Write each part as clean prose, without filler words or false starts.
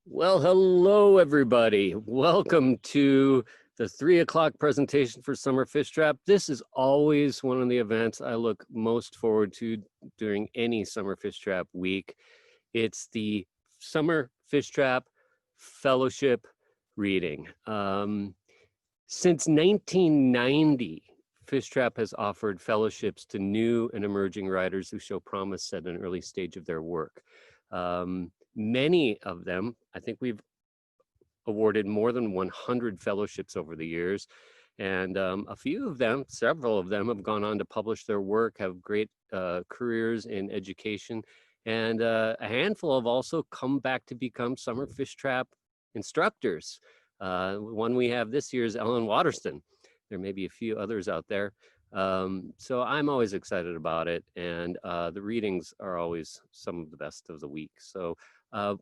Well, hello, everybody. Welcome to the 3 o'clock presentation for Summer Fish Trap. This is always one of the events I look most forward to during any Summer Fish Trap week. It's the Summer Fish Trap Fellowship reading. Since 1990, Fish Trap has offered fellowships to new and emerging writers who show promise at an early stage of their work. Many of them, I think we've awarded more than 100 fellowships over the years. And a few of them, several of them have gone on to publish their work, have great careers in education. And a handful have also come back to become Summer Fish Trap instructors. One we have this year is Ellen Waterston. There may be a few others out there. So I'm always excited about it. And the readings are always some of the best of the week. So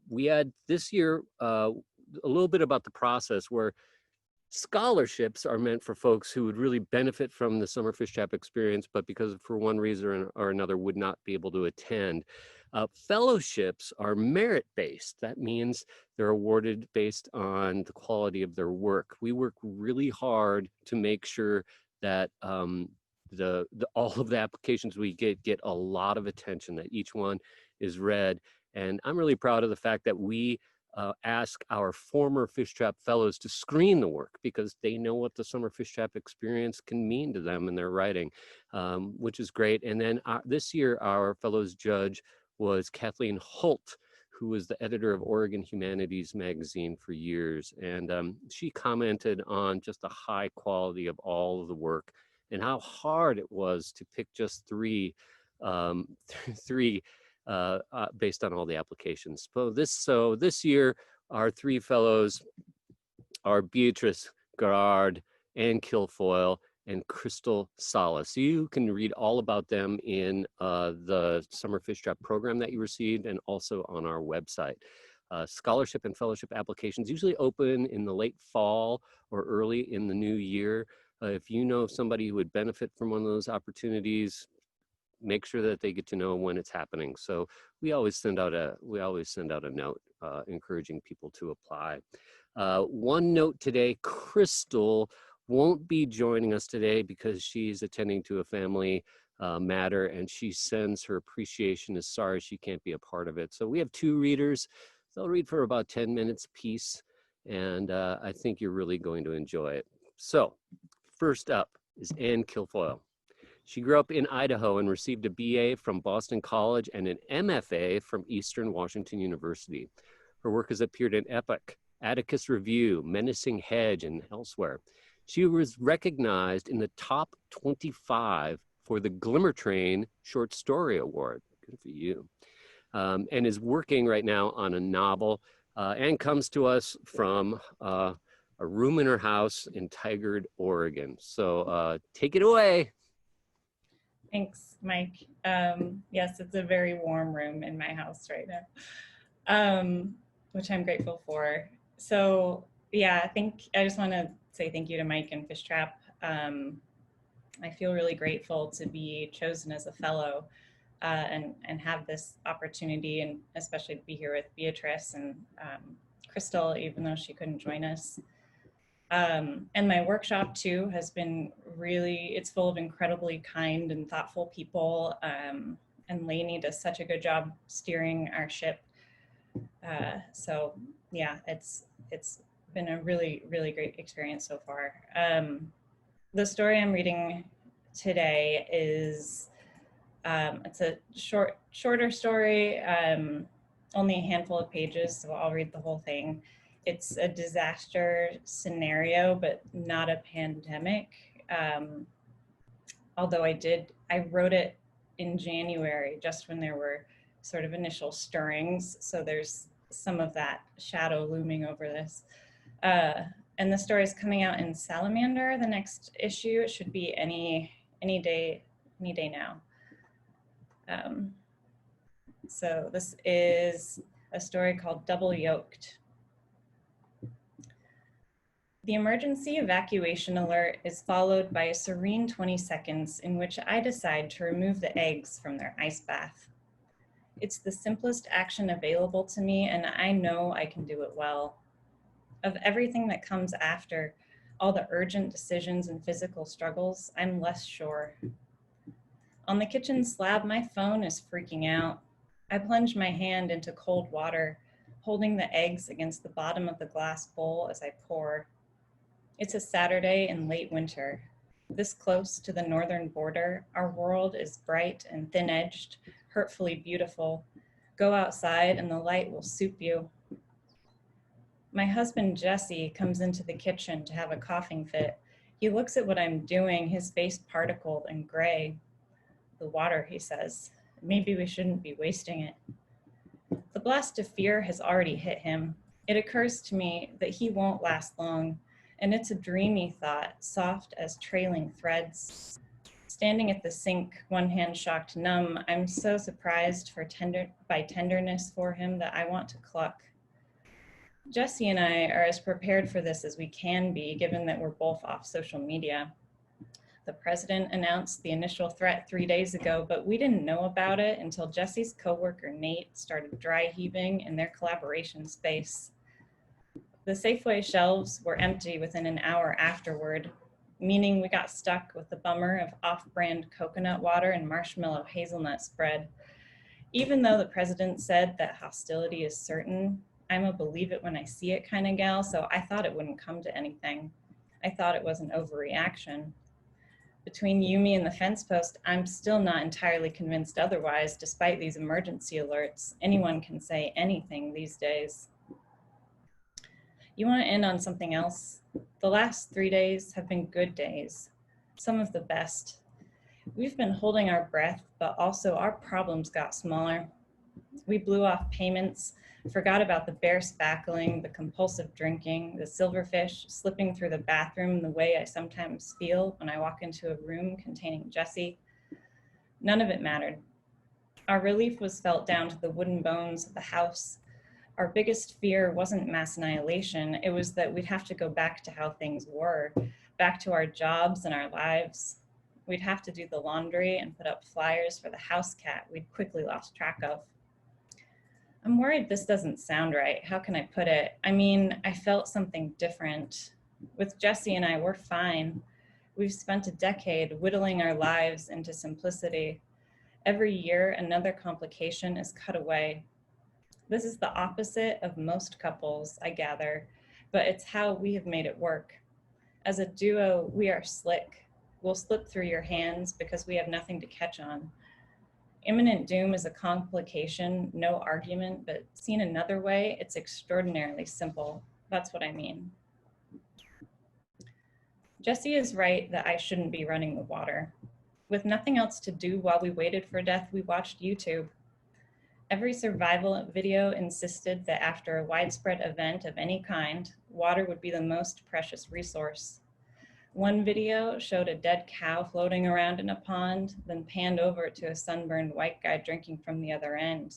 we had this year a little bit about the process where scholarships are meant for folks who would really benefit from the Summer Fish Trap experience, but because for one reason or another would not be able to attend. Fellowships are merit-based. That means they're awarded based on the quality of their work. We work really hard to make sure that all of the applications we get a lot of attention, that each one is read. And I'm really proud of the fact that we ask our former Fish Trap Fellows to screen the work because they know what the Summer Fish Trap experience can mean to them in their writing, which is great. And then this year, our Fellows judge was Kathleen Holt, who was the editor of Oregon Humanities magazine for years. And she commented on just the high quality of all of the work and how hard it was to pick just three based on all the applications. So this year, our three fellows are Beatrice, Garrard, and Kilfoyle, and Crystal Salas. You can read all about them in the Summer Fish Trap program that you received and also on our website. Scholarship and fellowship applications usually open in the late fall or early in the new year. If you know somebody who would benefit from one of those opportunities, make sure that they get to know when it's happening. So we always send out a note encouraging people to apply. One note today: Crystal won't be joining us today because she's attending to a family matter, and she sends her appreciation, is sorry she can't be a part of it. So we have two readers. They'll read for about 10 minutes apiece, and I think you're really going to enjoy it. So first up is Anne Kilfoyle. She grew up in Idaho and received a BA from Boston College and an MFA from Eastern Washington University. Her work has appeared in Epic, Atticus Review, Menacing Hedge, and elsewhere. She was recognized in the top 25 for the Glimmer Train Short Story Award. Good for you. And is working right now on a novel and comes to us from a room in her house in Tigard, Oregon. So take it away. Thanks, Mike. Yes, it's a very warm room in my house right now, which I'm grateful for. So yeah, I just want to say thank you to Mike and Fish Trap. I feel really grateful to be chosen as a fellow and have this opportunity, and especially to be here with Beatrice and Crystal, even though she couldn't join us. And my workshop too has been it's full of incredibly kind and thoughtful people. And Lainey does such a good job steering our ship. So yeah, it's been a really, really great experience so far. The story I'm reading today is, it's a shorter story, only a handful of pages, so I'll read the whole thing. It's a disaster scenario, but not a pandemic. Although I wrote it in January, just when there were sort of initial stirrings. So there's some of that shadow looming over this. And the story is coming out in Salamander, the next issue. It should be any day now. So this is a story called Double Yoked. The emergency evacuation alert is followed by a serene 20 seconds in which I decide to remove the eggs from their ice bath. It's the simplest action available to me, and I know I can do it well. Of everything that comes after, all the urgent decisions and physical struggles, I'm less sure. On the kitchen slab, my phone is freaking out. I plunge my hand into cold water, holding the eggs against the bottom of the glass bowl as I pour. It's a Saturday in late winter. This close to the northern border, our world is bright and thin-edged, hurtfully beautiful. Go outside and the light will soup you. My husband, Jesse, comes into the kitchen to have a coughing fit. He looks at what I'm doing, his face particled and gray. The water, he says. Maybe we shouldn't be wasting it. The blast of fear has already hit him. It occurs to me that he won't last long, and it's a dreamy thought, soft as trailing threads. Standing at the sink, one hand shocked numb, I'm so surprised by tenderness for him that I want to cluck. Jesse and I are as prepared for this as we can be, given that we're both off social media. The president announced the initial threat 3 days ago, but we didn't know about it until Jesse's coworker Nate started dry heaving in their collaboration space. The Safeway shelves were empty within an hour afterward, meaning we got stuck with the bummer of off-brand coconut water and marshmallow hazelnut spread. Even though the president said that hostility is certain, I'm a believe it when I see it kind of gal, so I thought it wouldn't come to anything. I thought it was an overreaction. Between Yumi and the fence post, I'm still not entirely convinced otherwise, despite these emergency alerts. Anyone can say anything these days. You want to end on something else? The last 3 days have been good days, some of the best. We've been holding our breath, but also our problems got smaller. We blew off payments, forgot about the bare spackling, the compulsive drinking, the silverfish, slipping through the bathroom the way I sometimes feel when I walk into a room containing Jesse. None of it mattered. Our relief was felt down to the wooden bones of the house. Our biggest fear wasn't mass annihilation. It was that we'd have to go back to how things were, back to our jobs and our lives. We'd have to do the laundry and put up flyers for the house cat we'd quickly lost track of. I'm worried this doesn't sound right. How can I put it? I mean, I felt something different. With Jesse and I, we're fine. We've spent a decade whittling our lives into simplicity. Every year, another complication is cut away. This is the opposite of most couples, I gather, but it's how we have made it work. As a duo, we are slick. We'll slip through your hands because we have nothing to catch on. Imminent doom is a complication, no argument, but seen another way, it's extraordinarily simple. That's what I mean. Jesse is right that I shouldn't be running the water. With nothing else to do while we waited for death, we watched YouTube. Every survival video insisted that after a widespread event of any kind, water would be the most precious resource. One video showed a dead cow floating around in a pond, then panned over to a sunburned white guy drinking from the other end.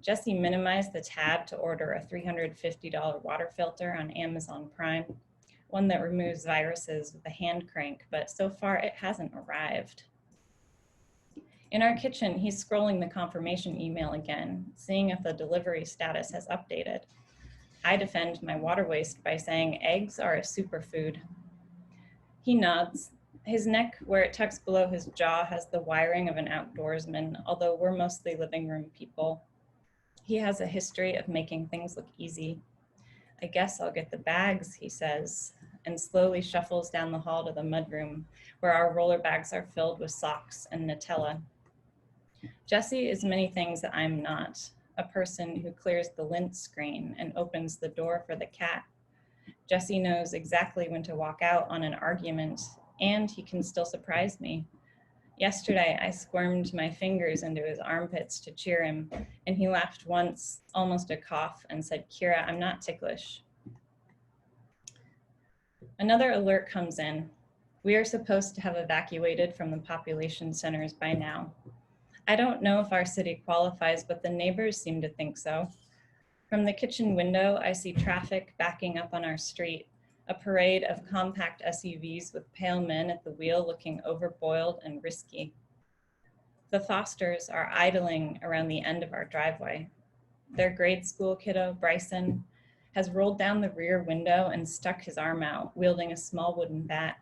Jesse minimized the tab to order a $350 water filter on Amazon Prime, one that removes viruses with a hand crank, but so far it hasn't arrived. In our kitchen, he's scrolling the confirmation email again, seeing if the delivery status has updated. I defend my water waste by saying eggs are a superfood. He nods. His neck, where it tucks below his jaw, has the wiring of an outdoorsman, although we're mostly living room people. He has a history of making things look easy. I guess I'll get the bags, he says, and slowly shuffles down the hall to the mudroom, where our roller bags are filled with socks and Nutella. Jesse is many things that I'm not, a person who clears the lint screen and opens the door for the cat. Jesse knows exactly when to walk out on an argument, and he can still surprise me. Yesterday, I squirmed my fingers into his armpits to cheer him, and he laughed once, almost a cough, and said, "Kira, I'm not ticklish." Another alert comes in. We are supposed to have evacuated from the population centers by now. I don't know if our city qualifies, but the neighbors seem to think so. From the kitchen window, I see traffic backing up on our street, a parade of compact SUVs with pale men at the wheel looking overboiled and risky. The Fosters are idling around the end of our driveway. Their grade school kiddo, Bryson, has rolled down the rear window and stuck his arm out, wielding a small wooden bat.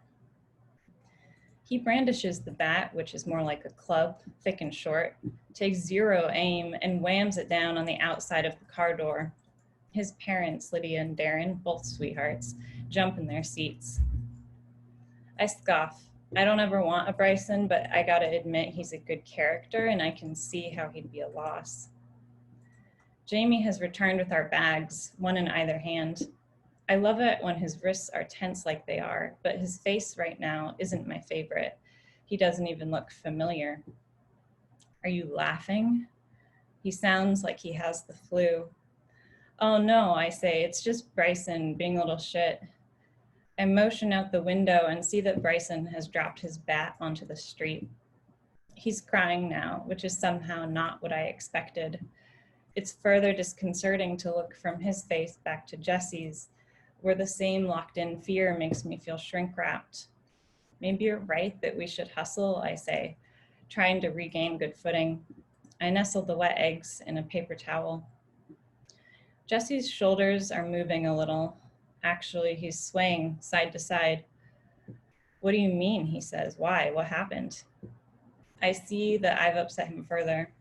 He brandishes the bat, which is more like a club, thick and short, takes zero aim, and whams it down on the outside of the car door. His parents, Lydia and Darren, both sweethearts, jump in their seats. I scoff. I don't ever want a Bryson, but I gotta admit he's a good character and I can see how he'd be a loss. Jamie has returned with our bags, one in either hand. I love it when his wrists are tense like they are, but his face right now isn't my favorite. He doesn't even look familiar. Are you laughing? He sounds like he has the flu. Oh no, I say, it's just Bryson being a little shit. I motion out the window and see that Bryson has dropped his bat onto the street. He's crying now, which is somehow not what I expected. It's further disconcerting to look from his face back to Jesse's, where the same locked-in fear makes me feel shrink-wrapped. Maybe you're right that we should hustle, I say, trying to regain good footing. I nestle the wet eggs in a paper towel. Jesse's shoulders are moving a little. Actually, he's swaying side to side. What do you mean, he says. Why? What happened? I see that I've upset him further.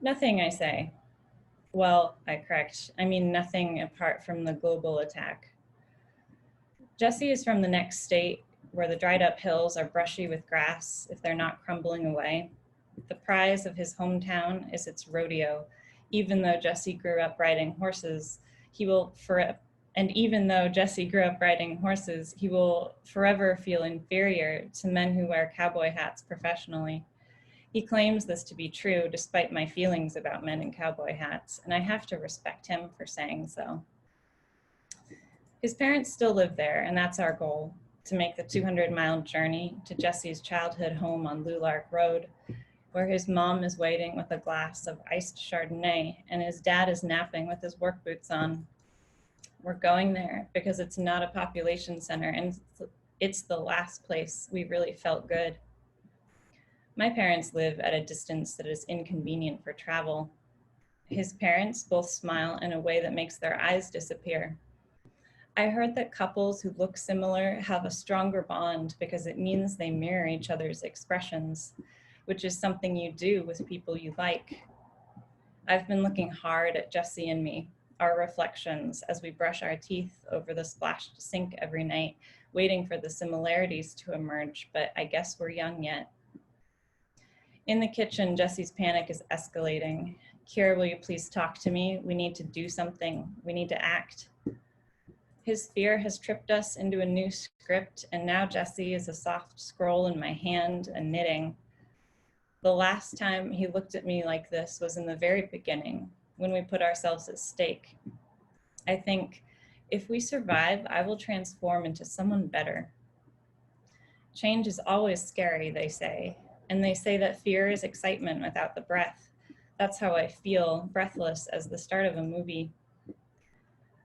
Nothing, I say. Well, I correct. I mean nothing apart from the global attack. Jesse is from the next state where the dried up hills are brushy with grass if they're not crumbling away. The prize of his hometown is its rodeo. Even though Jesse grew up riding horses, he will forever feel inferior to men who wear cowboy hats professionally. He claims this to be true despite my feelings about men in cowboy hats, and I have to respect him for saying so. His parents still live there, and that's our goal, to make the 200-mile journey to Jesse's childhood home on Lark Road, where his mom is waiting with a glass of iced Chardonnay and his dad is napping with his work boots on. We're going there because it's not a population center and it's the last place we really felt good. My parents live at a distance that is inconvenient for travel. His parents both smile in a way that makes their eyes disappear. I heard that couples who look similar have a stronger bond because it means they mirror each other's expressions, which is something you do with people you like. I've been looking hard at Jesse and me, our reflections as we brush our teeth over the splashed sink every night, waiting for the similarities to emerge, but I guess we're young yet. In the kitchen, Jesse's panic is escalating. Kira, will you please talk to me? We need to do something. We need to act. His fear has tripped us into a new script, and now Jesse is a soft scroll in my hand and knitting. The last time he looked at me like this was in the very beginning, when we put ourselves at stake. I think, if we survive, I will transform into someone better. Change is always scary, they say. And they say that fear is excitement without the breath. That's how I feel, breathless as the start of a movie.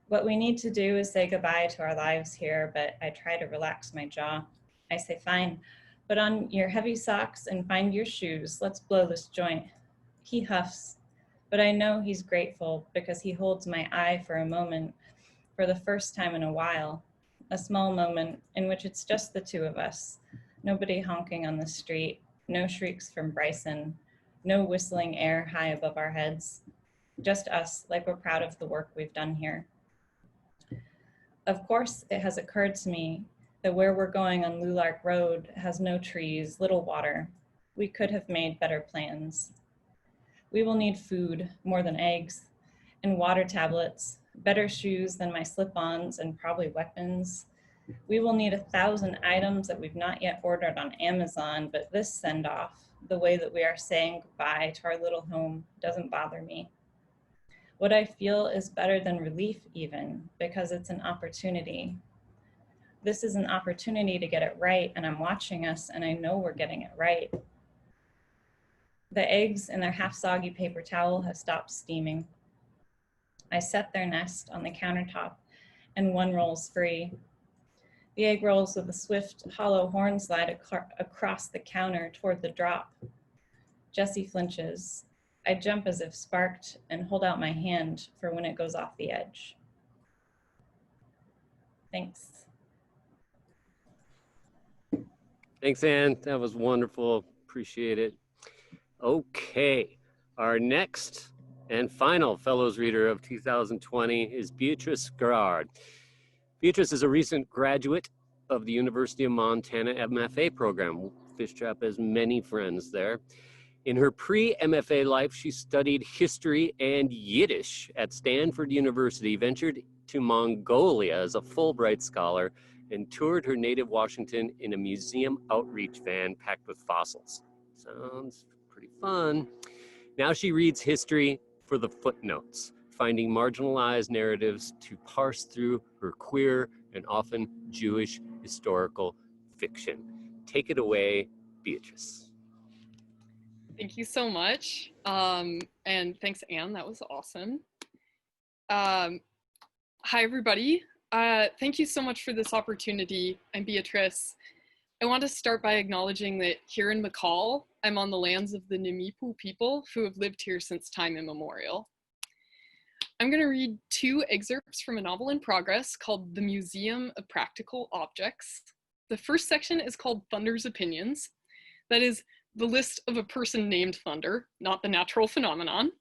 What we need to do is say goodbye to our lives here, but I try to relax my jaw. I say, fine, put on your heavy socks and find your shoes. Let's blow this joint. He huffs, but I know he's grateful because he holds my eye for a moment, for the first time in a while, a small moment in which it's just the two of us, nobody honking on the street, no shrieks from Bryson, no whistling air high above our heads, just us like we're proud of the work we've done here. Of course, it has occurred to me that where we're going on Lark Road has no trees, little water. We could have made better plans. We will need food, more than eggs, and water tablets, better shoes than my slip-ons, and probably weapons. We will need 1,000 items that we've not yet ordered on Amazon, but this send-off, the way that we are saying goodbye to our little home, doesn't bother me. What I feel is better than relief even, because it's an opportunity. This is an opportunity to get it right, and I'm watching us, and I know we're getting it right. The eggs in their half-soggy paper towel have stopped steaming. I set their nest on the countertop, and one rolls free. The egg rolls with a swift, hollow horn slide across the counter toward the drop. Jessie flinches. I jump as if sparked and hold out my hand for when it goes off the edge. Thanks. Thanks, Anne. That was wonderful. Appreciate it. Okay, our next and final Fellows Reader of 2020 is Beatricegarde. Beatrice is a recent graduate of the University of Montana MFA program. Fishtrap has many friends there. In her pre-MFA life, she studied history and Yiddish at Stanford University, ventured to Mongolia as a Fulbright scholar, and toured her native Washington in a museum outreach van packed with fossils. Sounds pretty fun. Now she reads history for the footnotes, finding marginalized narratives to parse through her queer and often Jewish historical fiction. Take it away, Beatrice. Thank you so much. And thanks, Anne, that was awesome. Hi, everybody. Thank you so much for this opportunity. I'm Beatrice. I want to start by acknowledging that here in McCall, I'm on the lands of the Nimipu people who have lived here since time immemorial. I'm going to read 2 excerpts from a novel in progress called The Museum of Practical Objects. The first section is called Thunder's Opinions. That is the list of a person named Thunder, not the natural phenomenon.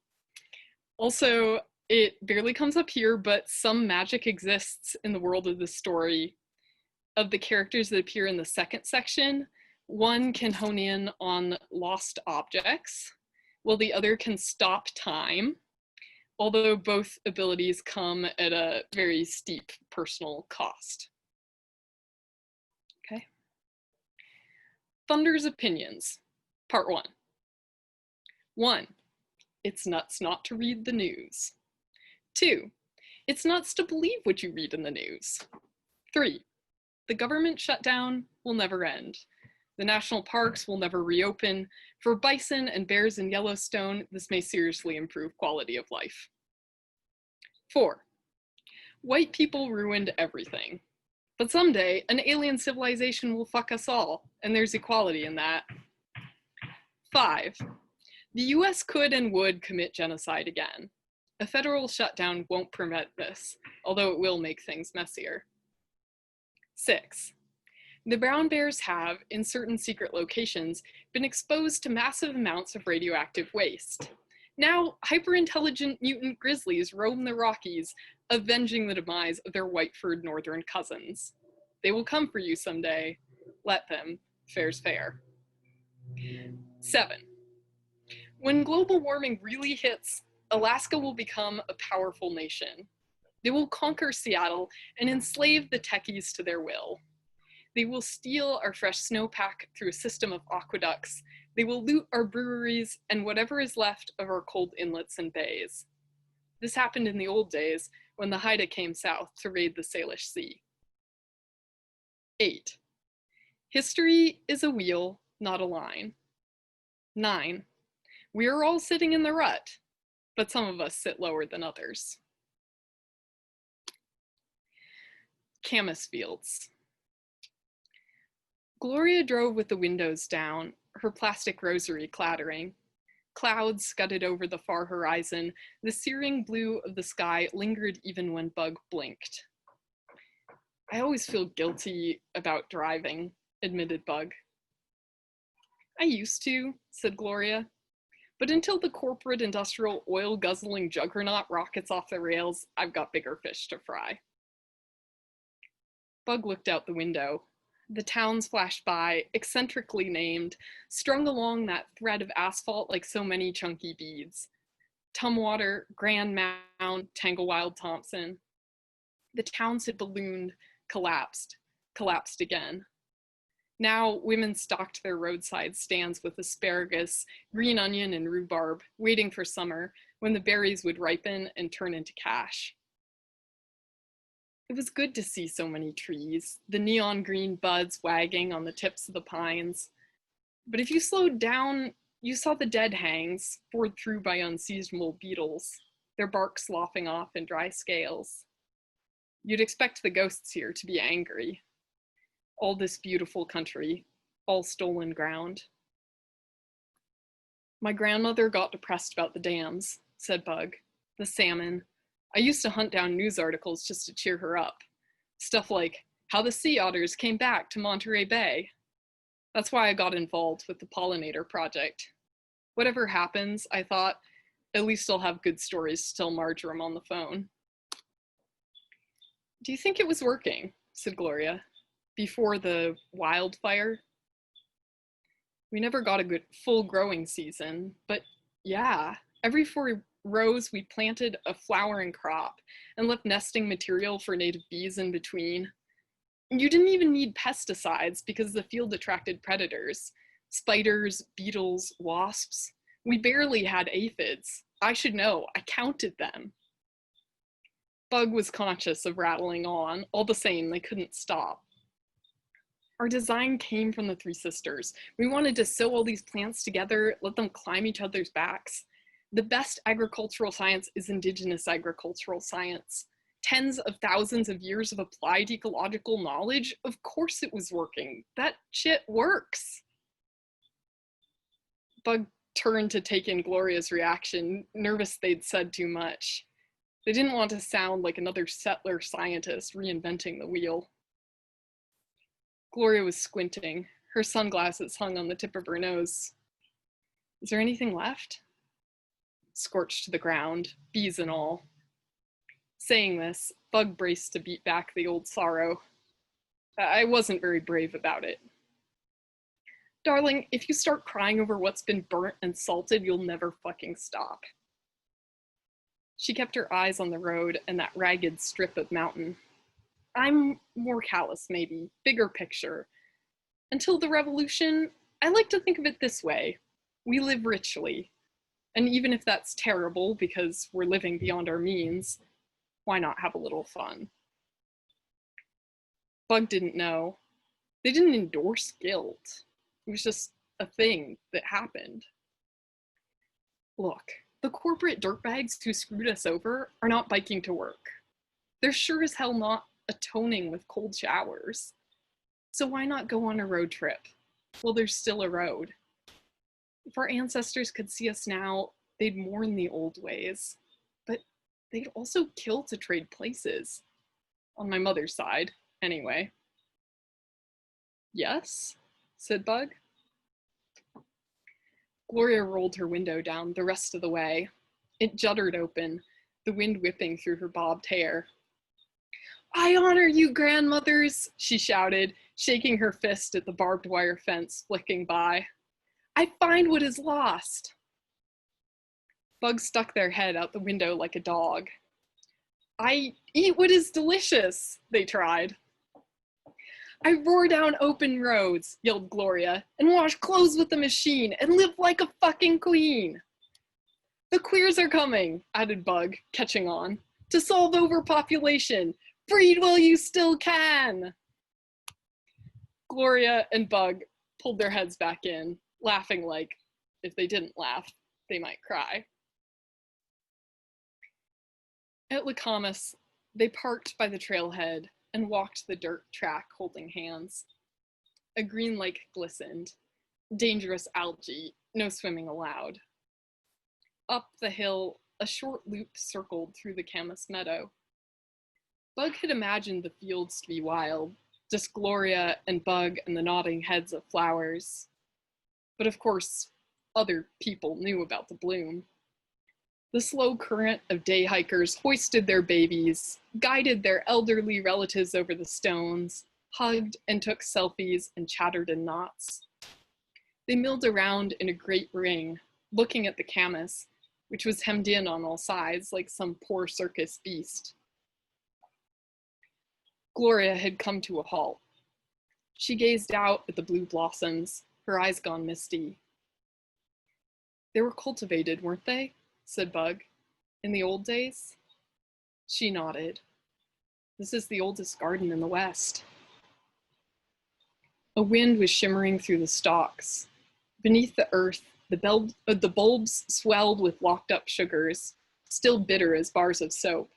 Also, it barely comes up here, but some magic exists in the world of the story. Of the characters that appear in the second section, one can hone in on lost objects, while the other can stop time, although both abilities come at a very steep personal cost. Okay. Thunder's Opinions, Part 1. 1. It's nuts not to read the news. 2. It's nuts to believe what you read in the news. 3. The government shutdown will never end. The national parks will never reopen. For bison and bears in Yellowstone, this may seriously improve quality of life. 4. White people ruined everything. But someday, an alien civilization will fuck us all, and there's equality in that. 5. The US could and would commit genocide again. A federal shutdown won't permit this, although it will make things messier. 6. The brown bears have, in certain secret locations, been exposed to massive amounts of radioactive waste. Now, hyper-intelligent mutant grizzlies roam the Rockies, avenging the demise of their white-furred northern cousins. They will come for you someday. Let them. Fair's fair. 7. When global warming really hits, Alaska will become a powerful nation. They will conquer Seattle and enslave the techies to their will. They will steal our fresh snowpack through a system of aqueducts. They will loot our breweries and whatever is left of our cold inlets and bays. This happened in the old days when the Haida came south to raid the Salish Sea. 8. History is a wheel, not a line. 9. We are all sitting in the rut, but some of us sit lower than others. Camas Fields. Gloria drove with the windows down, her plastic rosary clattering. Clouds scudded over the far horizon. The searing blue of the sky lingered even when Bug blinked. I always feel guilty about driving, admitted Bug. I used to, said Gloria. But until the corporate industrial oil guzzling juggernaut rockets off the rails, I've got bigger fish to fry. Bug looked out the window. The towns flashed by, eccentrically named, strung along that thread of asphalt like so many chunky beads. Tumwater, Grand Mound, Tanglewild Thompson. The towns had ballooned, collapsed again. Now, women stocked their roadside stands with asparagus, green onion, and rhubarb, waiting for summer, when the berries would ripen and turn into cash. It was good to see so many trees, the neon green buds wagging on the tips of the pines. But if you slowed down, you saw the dead hangs, bored through by unseasonable beetles, their bark sloughing off in dry scales. You'd expect the ghosts here to be angry. All this beautiful country, all stolen ground. My grandmother got depressed about the dams, said Bug. The salmon. I used to hunt down news articles just to cheer her up. Stuff like how the sea otters came back to Monterey Bay. That's why I got involved with the pollinator project. Whatever happens, I thought, at least I'll have good stories to tell Marjoram on the phone. Do you think it was working? Said Gloria. Before the wildfire? We never got a good full growing season, but yeah, every 4 rows we planted a flowering crop and left nesting material for native bees in between. You didn't even need pesticides because the field attracted predators. Spiders, beetles, wasps. We barely had aphids. I should know, I counted them. Bug was conscious of rattling on. All the same, they couldn't stop. Our design came from the three sisters. We wanted to sew all these plants together, let them climb each other's backs. The best agricultural science is indigenous agricultural science. Tens of thousands of years of applied ecological knowledge. Of course it was working. That shit works. Bug turned to take in Gloria's reaction, nervous they'd said too much. They didn't want to sound like another settler scientist reinventing the wheel. Gloria was squinting. Her sunglasses hung on the tip of her nose. Is there anything left? Scorched to the ground, bees and all. Saying this, Bug braced to beat back the old sorrow. I wasn't very brave about it. Darling, if you start crying over what's been burnt and salted, you'll never fucking stop. She kept her eyes on the road and that ragged strip of mountain. I'm more callous, maybe, bigger picture. Until the revolution, I like to think of it this way. We live richly. And even if that's terrible because we're living beyond our means, why not have a little fun? Bug didn't know. They didn't endorse guilt. It was just a thing that happened. Look, the corporate dirtbags who screwed us over are not biking to work. They're sure as hell not atoning with cold showers. So why not go on a road trip? Well, there's still a road. If our ancestors could see us now, they'd mourn the old ways. But they'd also kill to trade places. On my mother's side, anyway. Yes? Said Bug. Gloria rolled her window down the rest of the way. It juddered open, the wind whipping through her bobbed hair. I honor you, grandmothers, she shouted, shaking her fist at the barbed wire fence flicking by. I find what is lost. Bugs stuck their head out the window like a dog. I eat what is delicious, they tried. I roar down open roads, yelled Gloria, and wash clothes with the machine and live like a fucking queen. The queers are coming, added Bug, catching on, to solve overpopulation. Breed while you still can. Gloria and Bug pulled their heads back in, laughing like, if they didn't laugh, they might cry. At Camas, they parked by the trailhead and walked the dirt track holding hands. A green lake glistened. Dangerous algae, no swimming allowed. Up the hill, a short loop circled through the Camas meadow. Bug had imagined the fields to be wild, just Gloria and Bug and the nodding heads of flowers. But of course, other people knew about the bloom. The slow current of day hikers hoisted their babies, guided their elderly relatives over the stones, hugged and took selfies and chattered in knots. They milled around in a great ring, looking at the Camas, which was hemmed in on all sides like some poor circus beast. Gloria had come to a halt. She gazed out at the blue blossoms, her eyes gone misty. They were cultivated, weren't they? Said Bug. In the old days? She nodded. This is the oldest garden in the West. A wind was shimmering through the stalks. Beneath the earth, the bulbs swelled with locked up sugars, still bitter as bars of soap.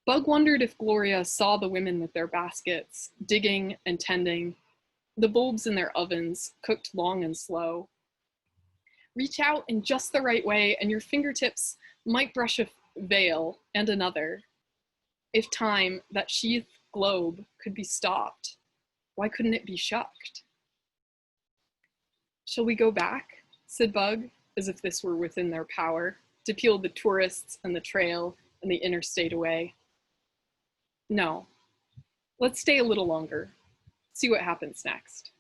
Bug wondered if Gloria saw the women with their baskets, digging and tending, the bulbs in their ovens, cooked long and slow. Reach out in just the right way and your fingertips might brush a veil and another. If time, that sheathed globe, could be stopped, why couldn't it be shucked? Shall we go back, said Bug, as if this were within their power, to peel the tourists and the trail and the interstate away? No, let's stay a little longer, see what happens next.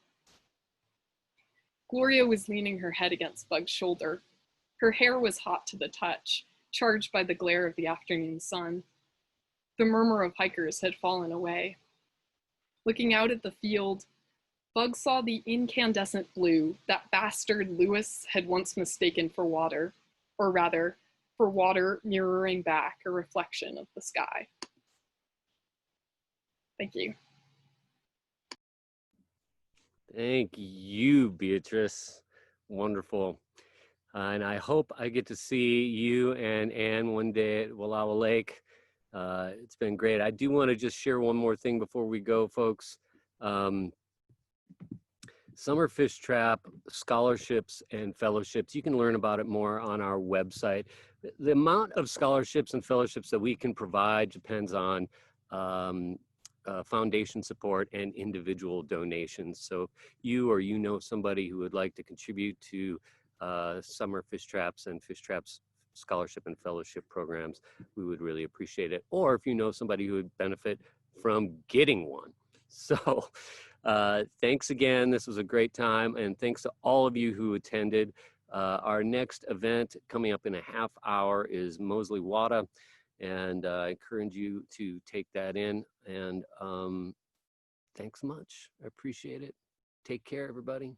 Gloria was leaning her head against Bug's shoulder. Her hair was hot to the touch, charged by the glare of the afternoon sun. The murmur of hikers had fallen away. Looking out at the field, Bug saw the incandescent blue that bastard Lewis had once mistaken for water, or rather, for water mirroring back a reflection of the sky. Thank you. Thank you, Beatrice. Wonderful. And I hope I get to see you and Anne one day at Wallowa Lake. It's been great. I do want to just share one more thing before we go, folks. Summer Fish Trap scholarships and fellowships, you can learn about it more on our website. The amount of scholarships and fellowships that we can provide depends on foundation support and individual donations. So you or you know somebody who would like to contribute to Summer Fish Traps and Fish Traps scholarship and fellowship programs, we would really appreciate it. Or if you know somebody who would benefit from getting one. So thanks again. This was a great time. And thanks to all of you who attended. Our next event coming up in a half hour is Mosley Wada. And I encourage you to take that in. And thanks much. I appreciate it. Take care, everybody.